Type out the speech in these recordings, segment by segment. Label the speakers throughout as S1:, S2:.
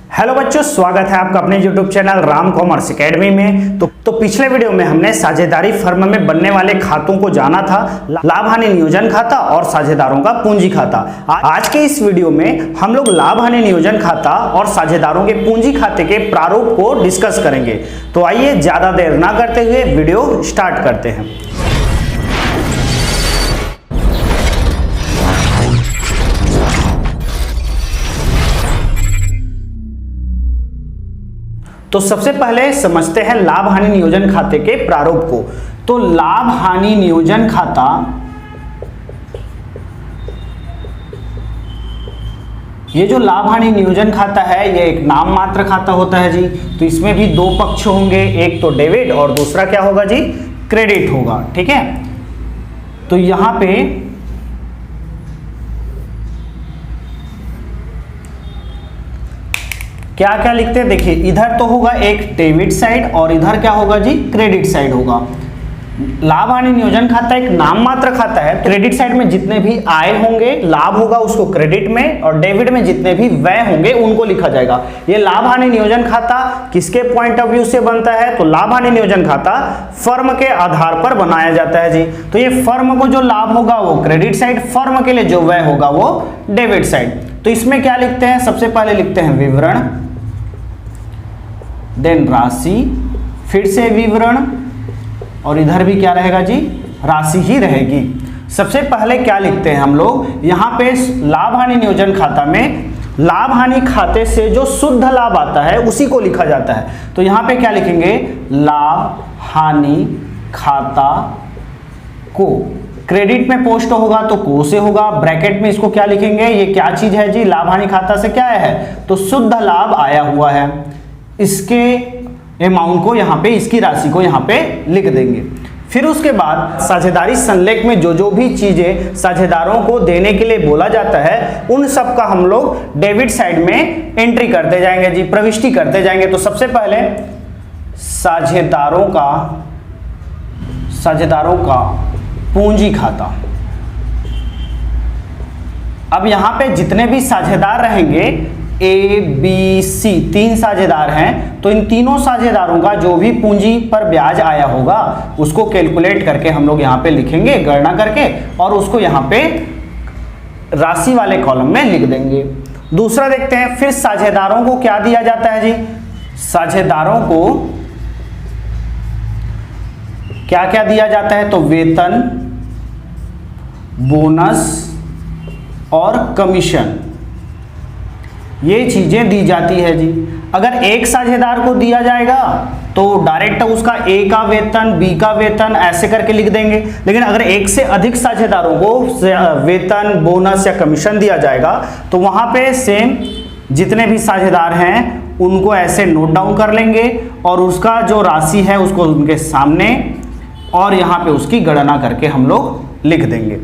S1: Hello बच्चों, स्वागत है आपका अपने YouTube channel Ram commerce academy में। तो पिछले वीडियो में हमने साझेदारी फर्म में बनने वाले खातों को जाना था, लाभ हानि नियोजन खाता और साझेदारों का पूंजी खाता। आज के इस वीडियो में हम लोग लाभ हानि नियोजन खाता और साझेदारों के पूंजी खाते के प्रारूप को डिस्कस करेंगे। तो आइए ज्यादा देर ना करते हुए वीडियो स्टार्ट करते हैं। तो सबसे पहले समझते हैं लाभ हानि नियोजन खाते के प्रारूप को। तो लाभ हानि नियोजन खाता ये जो लाभ हानि नियोजन खाता है ये एक नाम मात्र खाता होता है जी। तो इसमें भी दो पक्ष होंगे, एक तो डेबिट और दूसरा क्या होगा जी, क्रेडिट होगा। ठीक है, तो यहां पे क्या क्या लिखते हैं, देखिए इधर तो होगा एक डेबिट साइड और इधर क्या होगा जी, क्रेडिट साइड होगा। लाभ हानि नियोजन खाता एक नाम मात्र खाता है। क्रेडिट साइड में जितने भी आय होंगे, लाभ होगा उसको क्रेडिट में, और डेबिट में जितने भी व्यय होंगे उनको लिखा जाएगा। ये लाभ हानि नियोजन खाता किसके पॉइंट ऑफ व्यू से बनता है, तो लाभ हानि नियोजन खाता फर्म के आधार पर बनाया जाता है जी। तो ये फर्म को जो लाभ होगा वो क्रेडिट साइड, फर्म के लिए जो व्यय होगा वो डेबिट साइड। तो इसमें क्या लिखते हैं, सबसे पहले लिखते हैं विवरण, देन राशि, फिर से विवरण, और इधर भी क्या रहेगा जी, राशि ही रहेगी। सबसे पहले क्या लिखते हैं हम लोग, यहां पे लाभ हानि नियोजन खाता में लाभ हानि खाते से जो शुद्ध लाभ आता है उसी को लिखा जाता है। तो यहां पे क्या लिखेंगे, लाभ हानि खाता को, क्रेडिट में पोस्ट होगा तो को से होगा, ब्रैकेट में इसको क्या लिखेंगे, ये क्या चीज है जी, लाभ हानि खाता से क्या है, तो शुद्ध लाभ आया हुआ है, इसके अमाउंट को यहां पे, इसकी राशि को यहां पे लिख देंगे। फिर उसके बाद साझेदारी संलेख में जो जो भी चीजें साझेदारों को देने के लिए बोला जाता है उन सब का हम लोग डेबिट साइड में एंट्री करते जाएंगे जी, प्रविष्टि करते जाएंगे। तो सबसे पहले साझेदारों का पूंजी खाता। अब यहां पे जितने भी साझेदार रहेंगे, ए बी सी, तीन साझेदार हैं, तो इन तीनों साझेदारों का जो भी पूंजी पर ब्याज आया होगा उसको कैलकुलेट करके हम लोग यहां पे लिखेंगे, गणना करके, और उसको यहां पे राशि वाले कॉलम में लिख देंगे। दूसरा देखते हैं, फिर साझेदारों को क्या दिया जाता है जी, साझेदारों को क्या क्या दिया जाता है, तो वेतन, बोनस और कमीशन, ये चीजें दी जाती है जी। अगर एक साझेदार को दिया जाएगा तो डायरेक्ट उसका ए का वेतन, बी का वेतन ऐसे करके लिख देंगे। लेकिन अगर एक से अधिक साझेदारों को वेतन, बोनस या कमीशन दिया जाएगा तो वहां पे सेम जितने भी साझेदार हैं उनको ऐसे नोट डाउन कर लेंगे और उसका जो राशि है उसको उनके सामने और यहां पे उसकी गणना करके हम लोग लिख देंगे।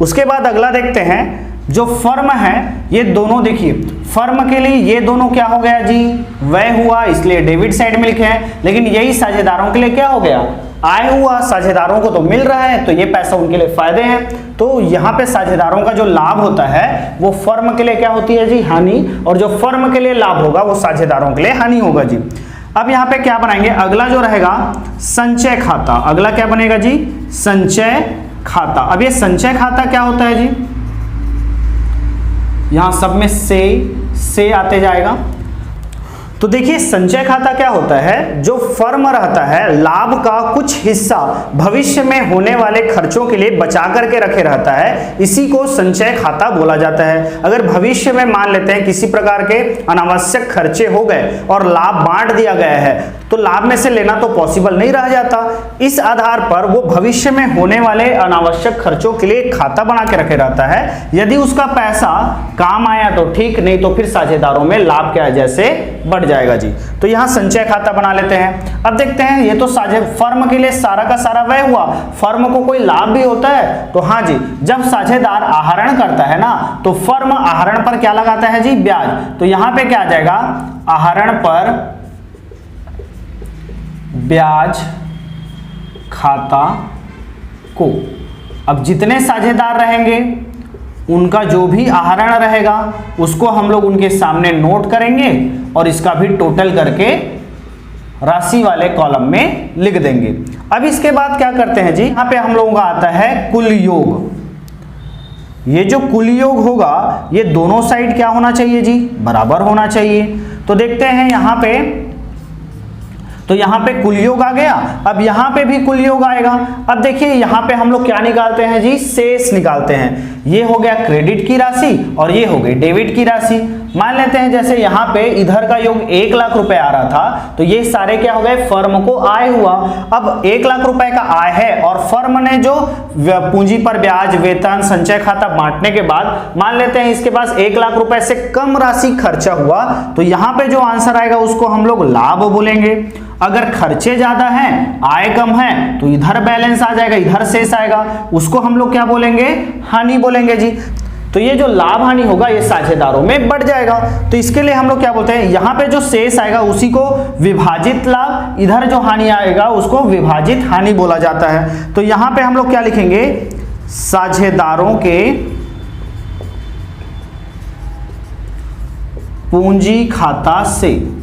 S1: उसके बाद अगला देखते हैं, जो फर्म है ये दोनों, देखिए फर्म के लिए ये दोनों क्या हो गया जी, व्यय हुआ, इसलिए डेबिट साइड में लिखे हैं। लेकिन यही साझेदारों के लिए क्या हो गया, आय हुआ, साझेदारों को तो मिल रहा है तो ये पैसा उनके लिए फायदे हैं। तो यहाँ पे साझेदारों का जो लाभ होता है वो फर्म के लिए क्या होती है जी, हानि, और जो फर्म के लिए लाभ होगा वो साझेदारों के लिए हानि होगा जी। अब यहाँ पे क्या बनाएंगे, अगला जो रहेगा संचय खाता। अगला क्या बनेगा जी, संचय खाता। अब ये संचय खाता क्या होता है जी, यहां सब में से आते जाएगा। तो देखिए संचय खाता क्या होता है, जो फर्म रहता है लाभ का कुछ हिस्सा भविष्य में होने वाले खर्चों के लिए बचा करके रखे रहता है, इसी को संचय खाता बोला जाता है। अगर भविष्य में मान लेते हैं किसी प्रकार के अनावश्यक खर्चे हो गए और लाभ बांट दिया गया है तो लाभ में से लेना तो पॉसिबल नहीं रह जाता, इस आधार पर वो भविष्य में होने वाले अनावश्यक खर्चों के लिए खाता बना के रखे रहता है। यदि उसका पैसा काम आया तो ठीक, नहीं तो फिर साझेदारों में लाभ क्या जैसे बढ़ जाएगा जी। तो यहां संचय खाता बना लेते हैं। अब देखते हैं, ये तो फर्म के लिए सारा का सारा व्यय हुआ, फर्म को कोई लाभ भी होता है तो हाँ जी, जब साझेदार आहरण करता है ना तो फर्म आहरण पर क्या लगाता है जी, ब्याज। तो यहां पे क्या आ जाएगा, आहरण पर ब्याज खाता को। अब जितने साझेदार रहेंगे उनका जो भी आहरण रहेगा उसको हम लोग उनके सामने नोट करेंगे और इसका भी टोटल करके राशि वाले कॉलम में लिख देंगे। अब इसके बाद क्या करते हैं जी, यहां पे हम लोगों का आता है कुल योग। ये जो कुल योग होगा ये दोनों साइड क्या होना चाहिए जी, बराबर होना चाहिए। तो देखते हैं यहां पे, तो यहां पे कुल योग आ गया, अब यहां पे भी कुल योग आएगा। अब देखिए यहां पे हम लोग क्या निकालते हैं जी, शेष निकालते हैं। ये हो गया क्रेडिट की राशि और ये हो गई डेबिट की राशि। मान लेते हैं जैसे यहां पे इधर का योग 1 लाख रुपए आ रहा था, तो ये सारे क्या हो गए, फर्म को आय हुआ। अब 1 लाख रुपए का आय है और फर्म ने जो पूंजी पर ब्याज, वेतन, संचय खाता बांटने के बाद मान लेते हैं इसके पास 1 लाख रुपए से कम राशि खर्चा हुआ, तो यहां पे जो आंसर आएगा उसको हम लोग लाभ बोलेंगे। अगर खर्चे ज्यादा हैं, आय कम है, तो इधर बैलेंस आ जाएगा, इधर शेष आएगा, उसको हम लोग क्या बोलेंगे, हानि बोलेंगे जी। तो ये जो लाभ हानि होगा ये साझेदारों में बढ़ जाएगा। तो इसके लिए हम लोग क्या बोलते हैं, यहां पे जो शेष आएगा उसी को विभाजित लाभ, इधर जो हानि आएगा उसको विभाजित हानि बोला जाता है। तो यहां पे हम लोग क्या लिखेंगे, साझेदारों के पूंजी खाता से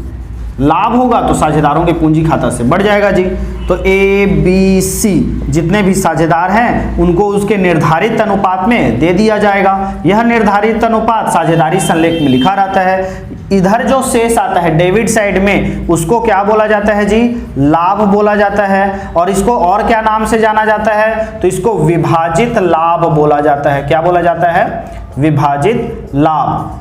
S1: लाभ होगा तो साझेदारों के पूंजी खाता से बढ़ जाएगा जी। तो ए बी सी जितने भी साझेदार हैं उनको उसके निर्धारित अनुपात में दे दिया जाएगा। यह निर्धारित अनुपात साझेदारी संलेख में लिखा रहता है। इधर जो शेष आता है डेबिट साइड में उसको क्या बोला जाता है जी, लाभ बोला जाता है। और इसको और क्या नाम से जाना जाता है, तो इसको विभाजित लाभ बोला जाता है। क्या बोला जाता है, विभाजित लाभ।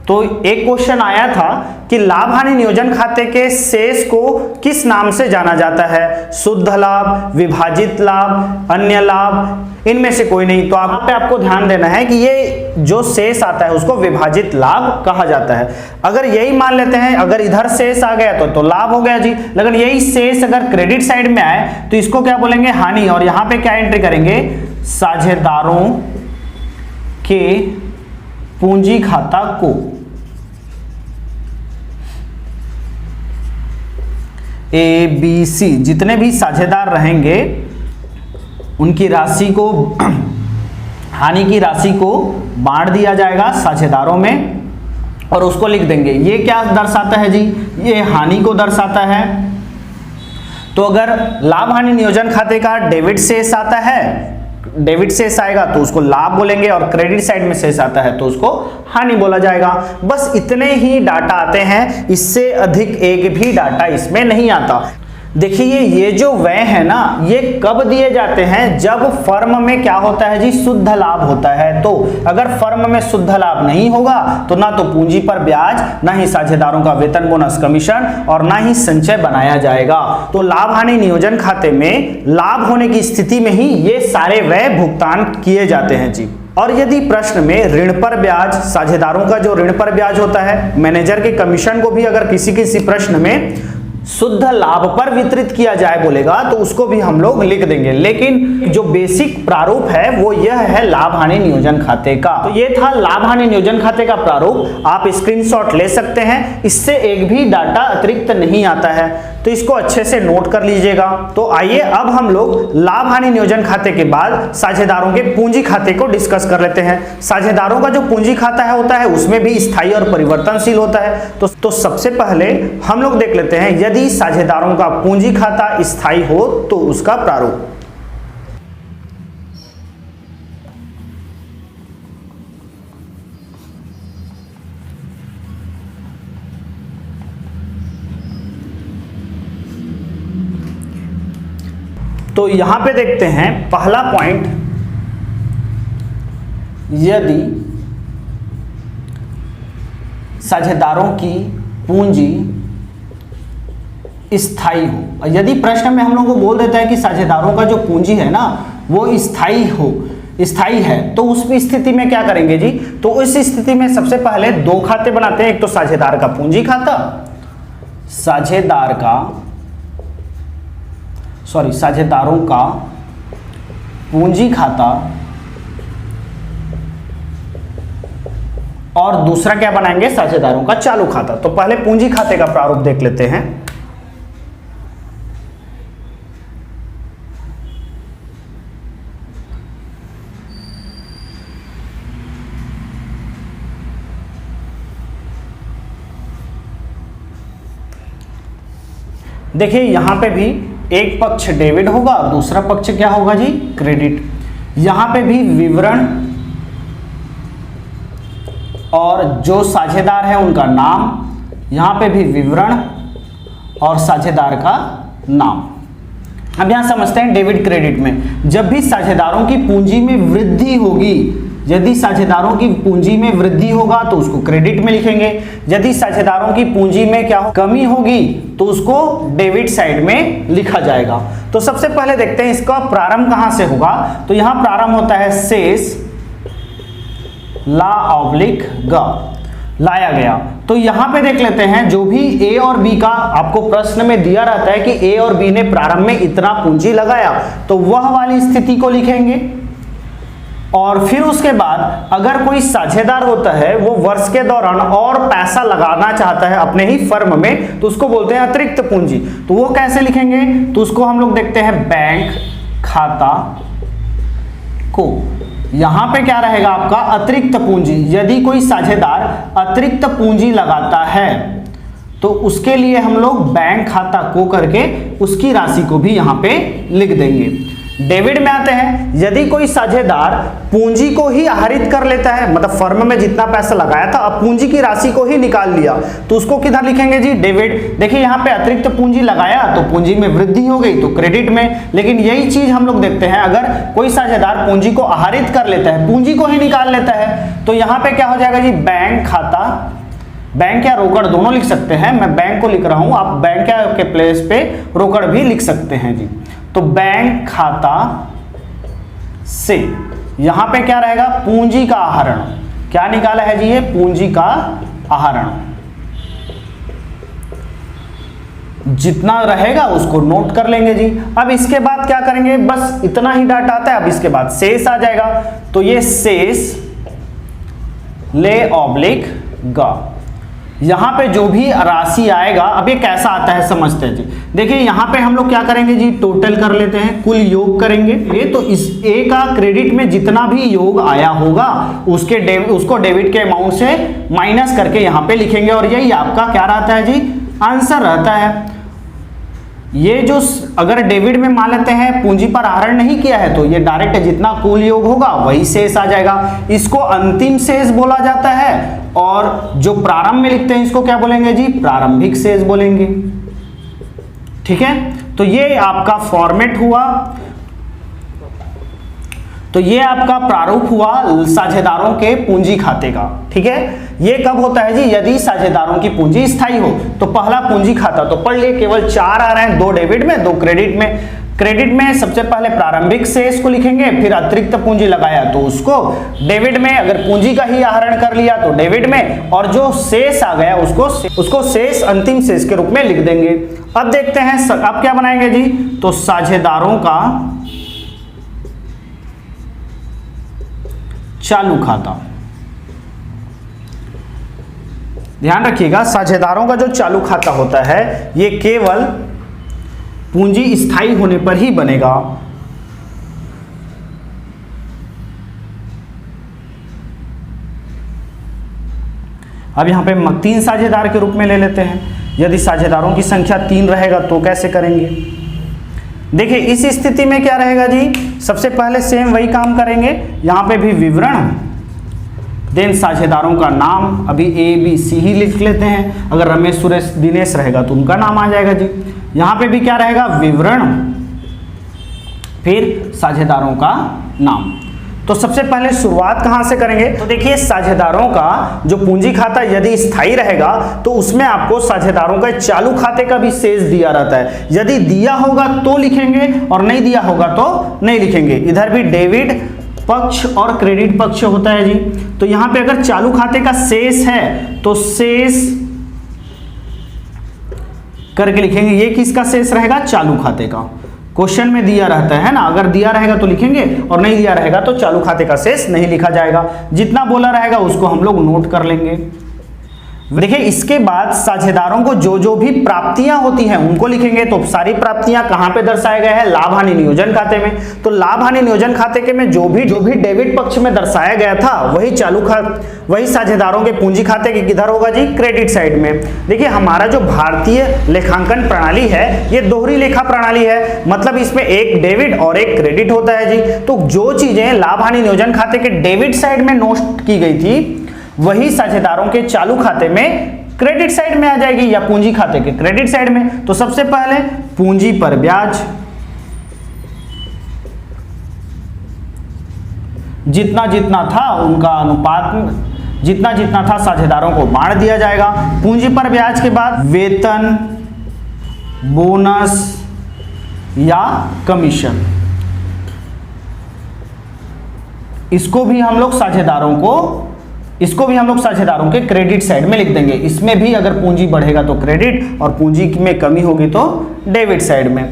S1: तो एक क्वेश्चन आया था कि लाभ हानि नियोजन खाते के शेष को किस नाम से जाना जाता है, शुद्ध लाभ, विभाजित लाभ, अन्य लाभ, इनमें से कोई नहीं। तो आपको ध्यान देना है कि ये जो शेष आता है उसको विभाजित लाभ कहा जाता है। अगर यही मान लेते हैं, अगर इधर शेष आ गया तो लाभ हो गया जी, लेकिन यही शेष अगर क्रेडिट साइड में आए तो इसको क्या बोलेंगे, हानि। और यहां पे क्या एंट्री करेंगे, साझेदारों के पूंजी खाता को ए बी सी जितने भी साझेदार रहेंगे उनकी राशि को, हानि की राशि को बांट दिया जाएगा साझेदारों में और उसको लिख देंगे। ये क्या दर्शाता है जी, ये हानि को दर्शाता है। तो अगर लाभ हानि नियोजन खाते का डेबिट शेष आता है, डेबिट शेष आएगा तो उसको लाभ बोलेंगे, और क्रेडिट साइड में शेष आता है तो उसको हानि बोला जाएगा। बस इतने ही डाटा आते हैं, इससे अधिक एक भी डाटा इसमें नहीं आता। देखिए ये जो व्यय है ना, ये कब दिए जाते हैं, जब फर्म में क्या होता है जी, शुद्ध लाभ होता है। तो अगर फर्म में शुद्ध लाभ नहीं होगा तो ना तो पूंजी पर ब्याज, ना ही साझेदारों का वेतन, बोनस, कमीशन और ना ही संचय बनाया जाएगा। तो लाभ हानि नियोजन खाते में लाभ होने की स्थिति में ही ये सारे व्यय भुगतान किए जाते हैं जी। और यदि प्रश्न में ऋण पर ब्याज, साझेदारों का जो ऋण पर ब्याज होता है, मैनेजर के कमीशन को भी अगर किसी प्रश्न में शुद्ध लाभ पर वितरित किया जाए बोलेगा तो उसको भी हम लोग लिख देंगे। लेकिन जो बेसिक प्रारूप है वो यह है लाभ हानि नियोजन खाते का। तो ये था लाभ हानि नियोजन खाते का प्रारूप, आप स्क्रीनशॉट ले सकते हैं। इससे एक भी डाटा अतिरिक्त नहीं आता है, तो इसको अच्छे से नोट कर लीजिएगा। तो आइए अब हम लोग लाभ हानि नियोजन खाते के बाद साझेदारों के पूंजी खाते को डिस्कस कर लेते हैं। साझेदारों का जो पूंजी खाता है होता है उसमें भी स्थायी और परिवर्तनशील होता है। तो सबसे पहले हम लोग देख लेते हैं, यदि साझेदारों का पूंजी खाता स्थायी हो तो उसका प्रारूप। तो यहां पे देखते हैं पहला पॉइंट, यदि साझेदारों की पूंजी स्थायी हो। यदि प्रश्न में हम लोग को बोल देता है कि साझेदारों का जो पूंजी है ना वो स्थायी है, तो उस स्थिति में क्या करेंगे जी, तो उस स्थिति में सबसे पहले दो खाते बनाते हैं। एक तो साझेदार का पूंजी खाता, साझेदारों का पूंजी खाता, और दूसरा क्या बनाएंगे, साझेदारों का चालू खाता। तो पहले पूंजी खाते का प्रारूप देख लेते हैं। देखिए यहाँ पे भी एक पक्ष डेबिट होगा और दूसरा पक्ष क्या होगा जी, क्रेडिट। यहाँ पे भी विवरण और जो साझेदार है उनका नाम, यहाँ पे भी विवरण और साझेदार का नाम। अब यहाँ समझते हैं डेबिट क्रेडिट में, जब भी साझेदारों की पूंजी में वृद्धि होगी, यदि साझेदारों की पूंजी में वृद्धि होगा तो उसको क्रेडिट में लिखेंगे, यदि साझेदारों की पूंजी में क्या हो, कमी होगी तो उसको डेबिट साइड में लिखा जाएगा। तो सबसे पहले देखते हैं इसका प्रारंभ कहां से होगा। तो यहां प्रारंभ होता है शेष ला ऑब्लिक ग, लाया गया। तो यहां पे देख लेते हैं, जो भी ए और बी का आपको प्रश्न में दिया रहता है कि ए और बी ने प्रारंभ में इतना पूंजी लगाया, तो वह वाली स्थिति को लिखेंगे। और फिर उसके बाद अगर कोई साझेदार होता है वो वर्ष के दौरान और पैसा लगाना चाहता है अपने ही फर्म में, तो उसको बोलते हैं अतिरिक्त पूंजी। तो वो कैसे लिखेंगे, तो उसको हम लोग देखते हैं बैंक खाता को। यहां पे क्या रहेगा आपका, अतिरिक्त पूंजी। यदि कोई साझेदार अतिरिक्त पूंजी लगाता है तो उसके लिए हम लोग बैंक खाता को करके उसकी राशि को भी यहां पे लिख देंगे। डेबिट में आते हैं, यदि कोई साझेदार पूंजी को ही आहरित कर लेता है, मतलब फर्म में जितना पैसा लगाया था अब पूंजी की राशि को ही निकाल लिया, तो उसको किधर लिखेंगे जी, डेबिट। देखिए यहाँ पे अतिरिक्त पूंजी लगाया तो पूंजी में वृद्धि हो गई तो क्रेडिट में। लेकिन यही चीज हम लोग देखते हैं, अगर कोई साझेदार पूंजी को आहरित कर लेता है, पूंजी को ही निकाल लेता है, तो यहाँ पे क्या हो जाएगा जी, बैंक खाता, बैंक या रोकड़ दोनों लिख सकते हैं। मैं बैंक को लिख रहा हूं, आप बैंक के प्लेस पे रोकड़ भी लिख सकते हैं जी। तो बैंक खाता से यहां पे क्या रहेगा, पूंजी का आहरण। क्या निकाला है जी, ये पूंजी का आहरण। जितना रहेगा उसको नोट कर लेंगे जी। अब इसके बाद क्या करेंगे, बस इतना ही डाटा आता है। अब इसके बाद शेष आ जाएगा, तो ये शेष ले ऑब्लिक गा, यहां पे जो भी राशि आएगा, अब ये कैसा आता है समझते हैं जी। देखिए यहां पे हम लोग क्या करेंगे जी, टोटल कर लेते हैं, कुल योग करेंगे। ये तो इस ए का क्रेडिट में जितना भी योग आया होगा उसको डेबिट के अमाउंट से माइनस करके यहां पे लिखेंगे, और यही आपका क्या रहता है जी, आंसर रहता है। ये जो अगर डेबिट में मान लेते हैं पूंजी पर आहरण नहीं किया है, तो ये डायरेक्ट जितना कुल योग होगा वही शेष आ जाएगा। इसको अंतिम शेष बोला जाता है, और जो प्रारंभ में लिखते हैं इसको क्या बोलेंगे जी, प्रारंभिक शेष बोलेंगे। ठीक है, तो ये आपका फॉर्मेट हुआ। तो ये आपका प्रारूप हुआ साझेदारों के पूंजी खाते का। ठीक है, ये कब होता है जी, यदि साझेदारों की पूंजी स्थायी हो। तो पहला पूंजी खाता तो पढ़ लिए, केवल 4 आ रहे हैं, 2 डेबिट में 2 क्रेडिट में। क्रेडिट में सबसे पहले प्रारंभिक शेष को लिखेंगे, फिर अतिरिक्त पूंजी लगाया तो उसको डेबिट में, अगर पूंजी का ही आहरण कर लिया तो डेबिट में, और जो शेष आ गया उसको शेष अंतिम शेष के रूप में लिख देंगे। अब देखते हैं अब क्या बनाएंगे जी, तो साझेदारों का चालू खाता। ध्यान रखिएगा, साझेदारों का जो चालू खाता होता है ये केवल पूंजी स्थायी होने पर ही बनेगा। अब यहां पे 3 साझेदार के रूप में ले लेते हैं। यदि साझेदारों की संख्या 3 रहेगा तो कैसे करेंगे, देखिए इस स्थिति में क्या रहेगा जी, सबसे पहले सेम वही काम करेंगे। यहां पे भी विवरण, देन साझेदारों का नाम, अभी ए बी सी ही लिख लेते हैं। अगर रमेश सुरेश दिनेश रहेगा तो उनका नाम आ जाएगा जी। यहां पे भी क्या रहेगा, विवरण, फिर साझेदारों का नाम। तो सबसे पहले शुरुआत कहां से करेंगे, तो देखिए साझेदारों का जो पूंजी खाता यदि स्थायी रहेगा तो उसमें आपको साझेदारों का चालू खाते का भी शेष दिया रहता है। यदि दिया होगा तो लिखेंगे और नहीं दिया होगा तो नहीं लिखेंगे। इधर भी डेबिट पक्ष और क्रेडिट पक्ष होता है जी। तो यहां पे अगर चालू खाते का शेष है तो शेष करके लिखेंगे। ये किसका शेष रहेगा, चालू खाते का। क्वेश्चन में दिया रहता है ना, अगर दिया रहेगा तो लिखेंगे और नहीं दिया रहेगा तो चालू खाते का शेष नहीं लिखा जाएगा। जितना बोला रहेगा उसको हम लोग नोट कर लेंगे। देखिए इसके बाद साझेदारों को जो जो भी प्राप्तियां होती हैं उनको लिखेंगे। तो सारी प्राप्तियां कहां पे दर्शाए गए हैं, लाभ हानि नियोजन खाते में। तो लाभ हानि नियोजन खाते के में जो भी डेबिट पक्ष में दर्शाया गया था वही साझेदारों के पूंजी खाते के किधर होगा जी, क्रेडिट साइड में। देखिए हमारा जो भारतीय लेखांकन प्रणाली है ये दोहरी लेखा प्रणाली है, मतलब इसमें एक डेबिट और एक क्रेडिट होता है जी। तो जो चीजें लाभ हानि नियोजन खाते के डेबिट साइड में नोट की गई थी वही साझेदारों के चालू खाते में क्रेडिट साइड में आ जाएगी या पूंजी खाते के क्रेडिट साइड में। तो सबसे पहले पूंजी पर ब्याज, जितना जितना था उनका अनुपात, जितना जितना था साझेदारों को बांट दिया जाएगा। पूंजी पर ब्याज के बाद वेतन, बोनस या कमीशन, इसको भी हम लोग साझेदारों के क्रेडिट साइड में लिख देंगे। इसमें भी अगर पूंजी बढ़ेगा तो क्रेडिट और पूंजी में कमी होगी तो डेबिट साइड में।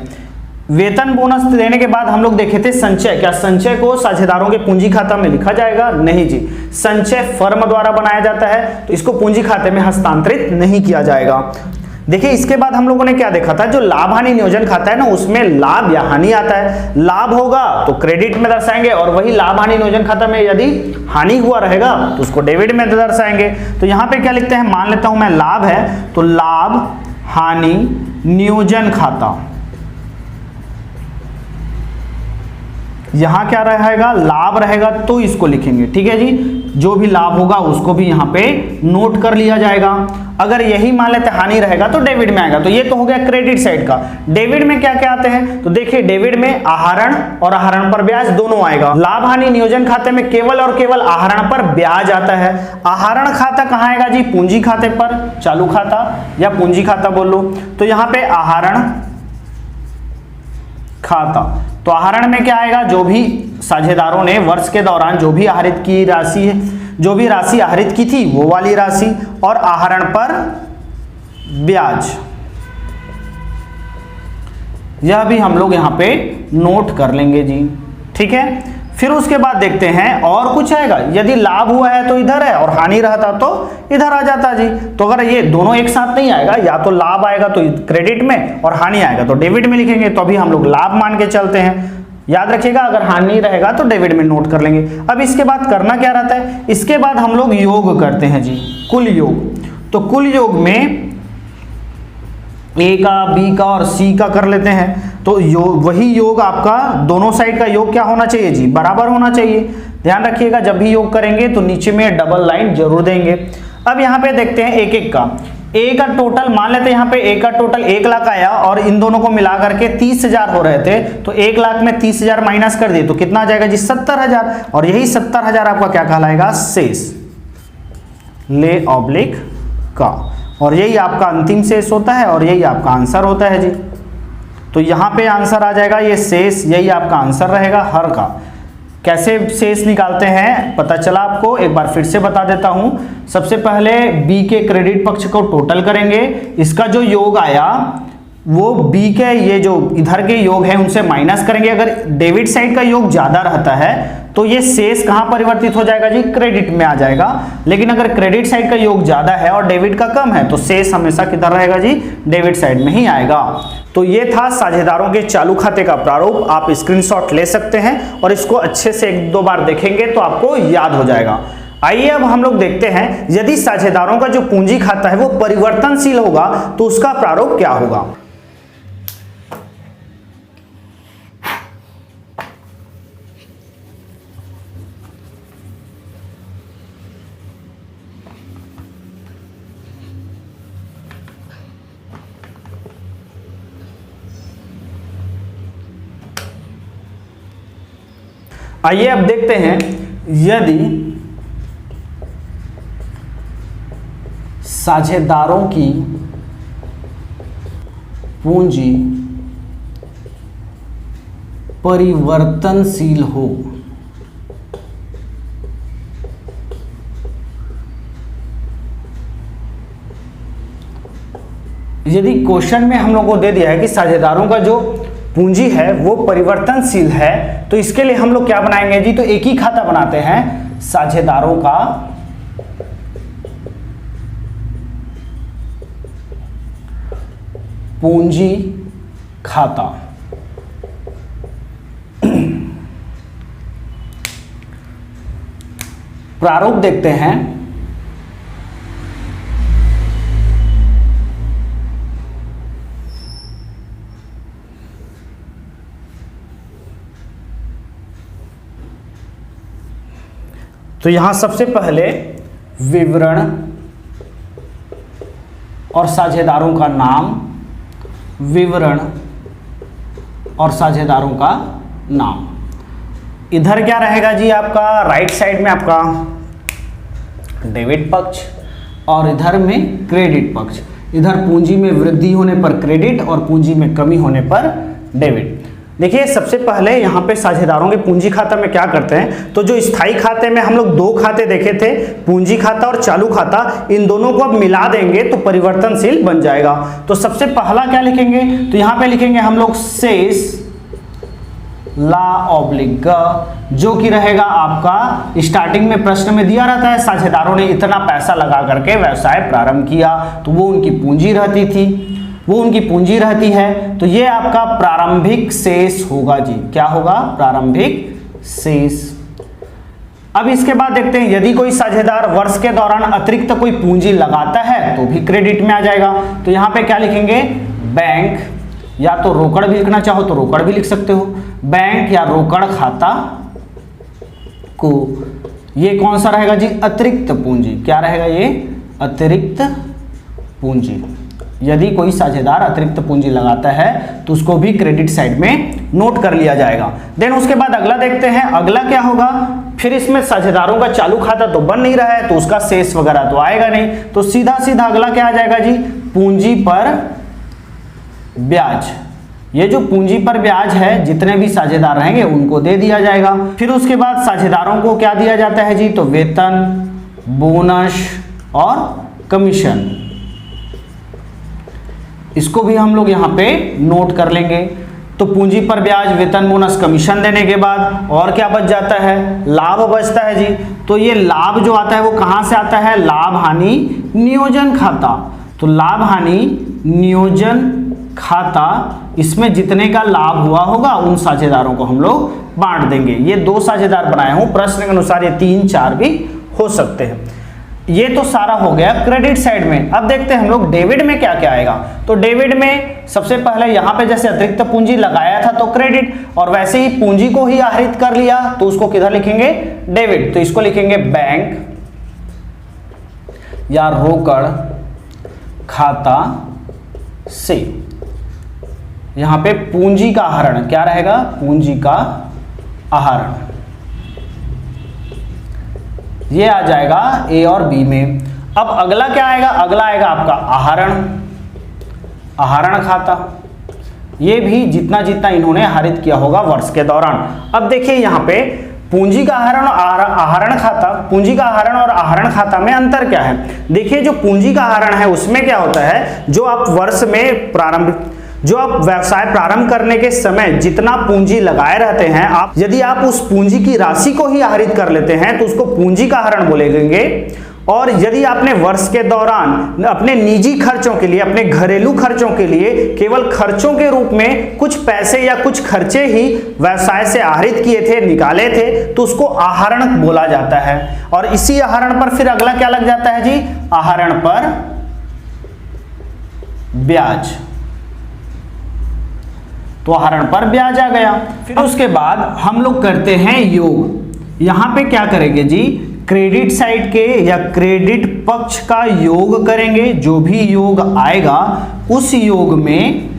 S1: वेतन बोनस देने के बाद हम लोग देखे थे संचय, क्या संचय को साझेदारों के पूंजी खाता में लिखा जाएगा, नहीं जी। संचय फर्म द्वारा बनाया जाता है तो इसको पूंजी खाते में हस्तांतरित नहीं किया जाएगा। देखिए इसके बाद हम लोगों ने क्या देखा था, जो लाभ हानि नियोजन खाता है ना उसमें लाभ या हानि आता है। लाभ होगा तो क्रेडिट में दर्शाएंगे और वही लाभ हानि नियोजन खाता में यदि हानि हुआ रहेगा तो उसको डेबिट में दर्शाएंगे। तो यहां पे क्या लिखते हैं, मान लेता हूं मैं लाभ है तो लाभ हानि नियोजन खाता, यहां क्या रहेगा, लाभ रहेगा तो इसको लिखेंगे, ठीक है जी। जो भी लाभ होगा उसको भी यहां पे नोट कर लिया जाएगा। अगर यही मान लेते हानि रहेगा तो डेबिट में आएगा। तो ये तो हो गया क्रेडिट साइड का। डेबिट में क्या क्या आते हैं, तो देखिए डेबिट में आहरण और आहरण पर ब्याज दोनों आएगा। लाभ हानि नियोजन खाते में केवल और केवल आहरण पर ब्याज आता है। आहरण खाता कहां आएगा जी, पूंजी खाते पर, चालू खाता या पूंजी खाता बोल लो। तो यहां पे आहरण खाता, तो आहरण में क्या आएगा, जो भी साझेदारों ने वर्ष के दौरान जो भी आहरित की राशि है, जो भी राशि आहरित की थी वो वाली राशि, और आहरण पर ब्याज, यह भी हम लोग यहां पे नोट कर लेंगे जी, ठीक है। फिर उसके बाद देखते हैं और कुछ आएगा। यदि लाभ हुआ है तो इधर है और हानि रहता तो इधर आ जाता जी। तो अगर ये दोनों एक साथ नहीं आएगा, या तो लाभ आएगा तो क्रेडिट में और हानि आएगा तो डेबिट में लिखेंगे, तो अभी हम लोग लाभ मान के चलते हैं। याद रखिएगा अगर हानि रहेगा तो डेबिट में नोट कर लेंगे। अब इसके बाद करना क्या रहता है, इसके बाद हम लोग योग करते हैं जी, कुल योग। तो कुल योग में ए का, बी का और सी का कर लेते हैं। तो योग, वही योग आपका दोनों साइड का योग क्या होना चाहिए जी, बराबर होना चाहिए। ध्यान रखिएगा जब भी योग करेंगे तो नीचे में डबल लाइन जरूर देंगे। अब यहाँ पे देखते हैं एक एक का। ए का टोटल मान लेते हैं, यहाँ पे ए का टोटल 1 लाख आया और इन दोनों को मिला करके 30,000 हो रहे थे। तो 1 लाख में 30,000 माइनस कर दिए तो कितना आ जाएगा जी, 70,000। और यही 70,000 आपका क्या कहलाएगा, शेष, ले ऑब्लिक का। और यही आपका अंतिम शेष होता है और यही आपका आंसर होता है जी। तो यहां पे आंसर आ जाएगा ये शेष, यही आपका आंसर रहेगा हर का। कैसे शेष निकालते हैं पता चला आपको, एक बार फिर से बता देता हूं। सबसे पहले बी के क्रेडिट पक्ष को टोटल करेंगे, इसका जो योग आया वो बी के ये जो इधर के योग है उनसे माइनस करेंगे। अगर डेबिट साइड का योग ज्यादा रहता है तो ये शेष कहां परिवर्तित हो जाएगा जी, क्रेडिट में आ जाएगा। लेकिन अगर क्रेडिट साइड का योग ज्यादा है और डेबिट का कम है तो शेष हमेशा किधर रहेगा जी, डेबिट साइड में ही आएगा। तो ये था साझेदारों के चालू खाते का प्रारूप। आप स्क्रीनशॉट ले सकते हैं और इसको अच्छे से 1-2 बार देखेंगे तो आपको याद हो जाएगा। आइए अब हम लोग देखते हैं यदि साझेदारों का जो पूंजी खाता है वो परिवर्तनशील होगा तो उसका प्रारूप क्या होगा। आइए अब देखते हैं यदि साझेदारों की पूंजी परिवर्तनशील हो, यदि क्वेश्चन में हम लोग को दे दिया है कि साझेदारों का जो पूंजी है वो परिवर्तनशील है तो इसके लिए हम लोग क्या बनाएंगे जी, तो एक ही खाता बनाते हैं, साझेदारों का पूंजी खाता। प्रारूप देखते हैं। तो यहां सबसे पहले विवरण और साझेदारों का नाम, विवरण और साझेदारों का नाम। इधर क्या रहेगा जी आपका, राइट साइड में आपका डेबिट पक्ष और इधर में क्रेडिट पक्ष। इधर पूंजी में वृद्धि होने पर क्रेडिट और पूंजी में कमी होने पर डेबिट। देखिए सबसे पहले यहाँ पे साझेदारों के पूंजी खाता में क्या करते हैं, तो जो स्थायी खाते में हम लोग दो खाते देखे थे, पूंजी खाता और चालू खाता, इन दोनों को अब मिला देंगे तो परिवर्तनशील बन जाएगा। तो सबसे पहला क्या लिखेंगे, तो यहाँ पे लिखेंगे हम लोग शेष ला ऑब्लिक ग, जो कि रहेगा आपका स्टार्टिंग में प्रश्न में दिया रहता है साझेदारों ने इतना पैसा लगा करके व्यवसाय प्रारंभ किया, तो वो उनकी पूंजी रहती थी, वो उनकी पूंजी रहती है। तो ये आपका प्रारंभिक शेष होगा जी। क्या होगा, प्रारंभिक शेष। अब इसके बाद देखते हैं, यदि कोई साझेदार वर्ष के दौरान अतिरिक्त कोई पूंजी लगाता है तो भी क्रेडिट में आ जाएगा। तो यहाँ पे क्या लिखेंगे, बैंक, या तो रोकड़ भी लिखना चाहो तो रोकड़ भी लिख सकते हो, बैंक या रोकड़ खाता को, ये कौन सा रहेगा जी, अतिरिक्त पूंजी। क्या रहेगा ये, अतिरिक्त पूंजी। यदि कोई साझेदार अतिरिक्त पूंजी लगाता है तो उसको भी क्रेडिट साइड में नोट कर लिया जाएगा। देन उसके बाद अगला देखते हैं, अगला क्या होगा, फिर इसमें साझेदारों का चालू खाता तो बन नहीं रहा है तो उसका शेष वगैरह तो आएगा नहीं, तो सीधा सीधा अगला क्या आ जाएगा जी, पूंजी पर ब्याज। ये जो पूंजी पर ब्याज है जितने भी साझेदार रहेंगे उनको दे दिया जाएगा। फिर उसके बाद साझेदारों को क्या दिया जाता है जी, तो वेतन, बोनस और कमीशन, इसको भी हम लोग यहाँ पे नोट कर लेंगे। तो पूंजी पर ब्याज, वेतन, बोनस, कमीशन देने के बाद और क्या बच जाता है, लाभ बचता है जी। तो ये लाभ जो आता है वो कहाँ से आता है, लाभ हानि नियोजन खाता। तो लाभ हानि नियोजन खाता, इसमें जितने का लाभ हुआ होगा उन साझेदारों को हम लोग बांट देंगे। ये दो साझेदार बनाए हूं, प्रश्न के अनुसार ये 3, 4 भी हो सकते हैं। ये तो सारा हो गया क्रेडिट साइड में। अब देखते हैं हम लोग डेबिट में क्या क्या आएगा। तो डेबिट में सबसे पहले यहाँ पे जैसे अतिरिक्त पूंजी लगाया था तो क्रेडिट, और वैसे ही पूंजी को ही आहरित कर लिया तो उसको किधर लिखेंगे, डेबिट। तो इसको लिखेंगे बैंक या रोकड़ खाता से। यहां पे पूंजी का आहरण क्या रहेगा, पूंजी का आहरण, ये आ जाएगा ए और बी में। अब अगला क्या आएगा, अगला आएगा आपका आहरण, आहरण खाता। ये भी जितना जितना इन्होंने आहरित किया होगा वर्ष के दौरान। अब देखिए यहाँ पे पूंजी का आहरण और आहरण खाता, पूंजी का आहरण और आहरण खाता में अंतर क्या है। देखिए जो पूंजी का आहरण है उसमें क्या होता है, जो आप वर्ष में जो आप व्यवसाय प्रारंभ करने के समय जितना पूंजी लगाए रहते हैं, आप यदि आप उस पूंजी की राशि को ही आहरित कर लेते हैं तो उसको पूंजी का आहरण बोलेंगे। और यदि आपने वर्ष के दौरान अपने निजी खर्चों के लिए, अपने घरेलू खर्चों के लिए केवल खर्चों के रूप में कुछ पैसे या कुछ खर्चे ही व्यवसाय से आहरित किए थे, निकाले थे, तो उसको आहरण बोला जाता है। और इसी आहरण पर फिर अगला क्या लग जाता है जी, आहरण पर ब्याज। तो आहरण पर ब्याज आ गया। फिर उसके बाद हम लोग करते हैं योग। यहां पे क्या करेंगे जी, क्रेडिट साइड के या क्रेडिट पक्ष का योग करेंगे। जो भी योग आएगा उस योग में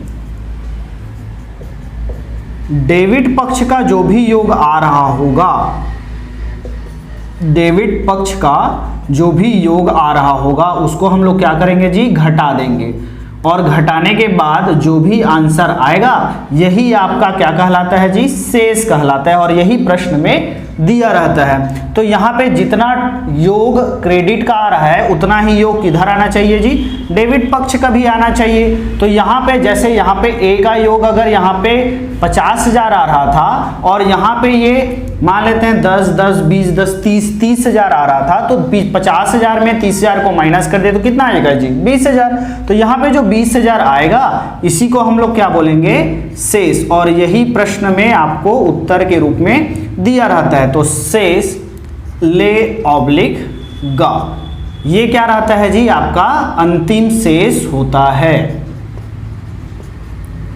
S1: डेबिट पक्ष का जो भी योग आ रहा होगा, डेबिट पक्ष का जो भी योग आ रहा होगा उसको हम लोग क्या करेंगे जी, घटा देंगे। और घटाने के बाद जो भी आंसर आएगा यही आपका क्या कहलाता है जी, शेष कहलाता है। और यही प्रश्न में दिया रहता है। तो यहाँ पे जितना योग क्रेडिट का आ रहा है उतना ही योग किधर आना चाहिए जी, डेबिट पक्ष का भी आना चाहिए। तो यहाँ पे जैसे यहाँ पे ए का योग अगर यहाँ पे 50,000 आ रहा था और यहाँ पे ये मान लेते हैं 10 10 20 10 30 30,000 आ रहा था, तो 50,000 में 30,000 को माइनस कर दे तो कितना आएगा जी 20,000। तो यहाँ पे जो 20,000 आएगा इसी को हम लोग क्या बोलेंगे शेष, और यही प्रश्न में आपको उत्तर के रूप में दिया रहता है। तो शेष ले ऑब्लिक गा, ये क्या रहता है जी आपका अंतिम शेष होता है।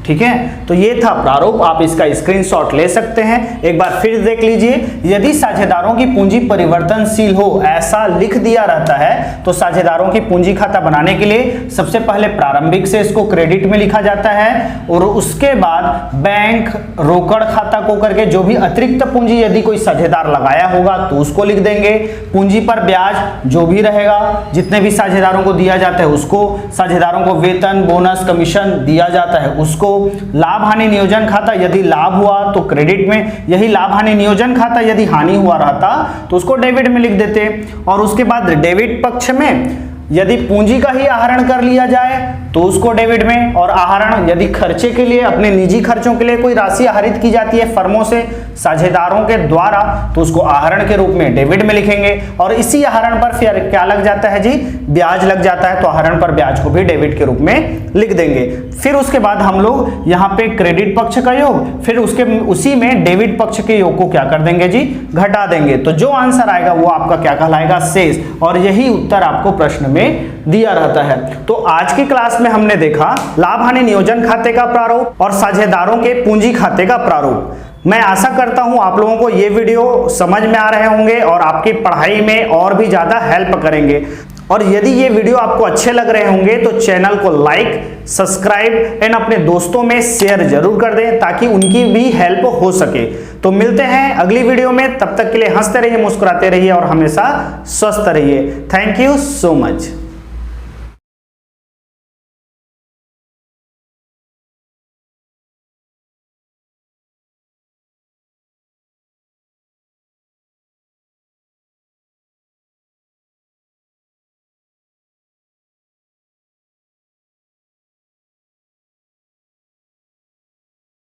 S1: ठीक है, तो ये था प्रारूप, आप इसका स्क्रीनशॉट ले सकते हैं। एक बार फिर देख लीजिए, यदि साझेदारों की पूंजी परिवर्तनशील हो ऐसा लिख दिया रहता है तो साझेदारों की पूंजी खाता बनाने के लिए सबसे पहले प्रारंभिक शेष को क्रेडिट में लिखा जाता है, और उसके बाद बैंक रोकड़ खाता को करके जो भी अतिरिक्त पूंजी यदि कोई साझेदार लगाया होगा तो उसको लिख देंगे। पूंजी पर ब्याज जो भी रहेगा, जितने भी साझेदारों को दिया जाता है उसको, साझेदारों को वेतन बोनस कमीशन दिया जाता है उसको। लाभ हानि नियोजन खाता, यदि लाभ हुआ तो क्रेडिट में, यही लाभ हानि नियोजन खाता यदि हानि हुआ रहता तो उसको डेबिट में लिख देते। और उसके बाद डेबिट पक्ष में यदि पूंजी का ही आहरण कर लिया जाए तो उसको डेबिट में, और आहरण यदि खर्चे के लिए अपने निजी खर्चों के लिए कोई राशि आहरित की जाती है फर्मों से साझेदारों के द्वारा तो उसको आहरण के रूप में डेबिट में लिखेंगे। और इसी आहरण पर फिर क्या लग जाता है जी ब्याज लग जाता है, तो आहरण पर ब्याज को भी डेबिट के रूप में लिख देंगे। फिर उसके बाद हम लोग यहाँ पे क्रेडिट पक्ष का योग, फिर उसी में डेबिट पक्ष के योग को क्या कर देंगे जी घटा देंगे। तो जो आंसर आएगा वो आपका क्या कहलाएगा शेष, और यही उत्तर आपको प्रश्न में दिया रहता है। तो आज की क्लास में हमने देखा लाभ हानि नियोजन खाते का प्रारूप और साझेदारों के पूंजी खाते का प्रारूप। मैं आशा करता हूं आप लोगों को ये वीडियो समझ में आ रहे होंगे और आपकी पढ़ाई में और भी ज्यादा हेल्प करेंगे। और यदि ये वीडियो आपको अच्छे लग रहे होंगे तो चैनल को लाइक, सब्सक्राइब एंड अपने दोस्तों में शेयर जरूर कर दें ताकि उनकी भी हेल्प हो सके। तो मिलते हैं अगली वीडियो में, तब तक के लिए हंसते रहिए, मुस्कुराते रहिए और हमेशा स्वस्थ रहिए। Thank you so much.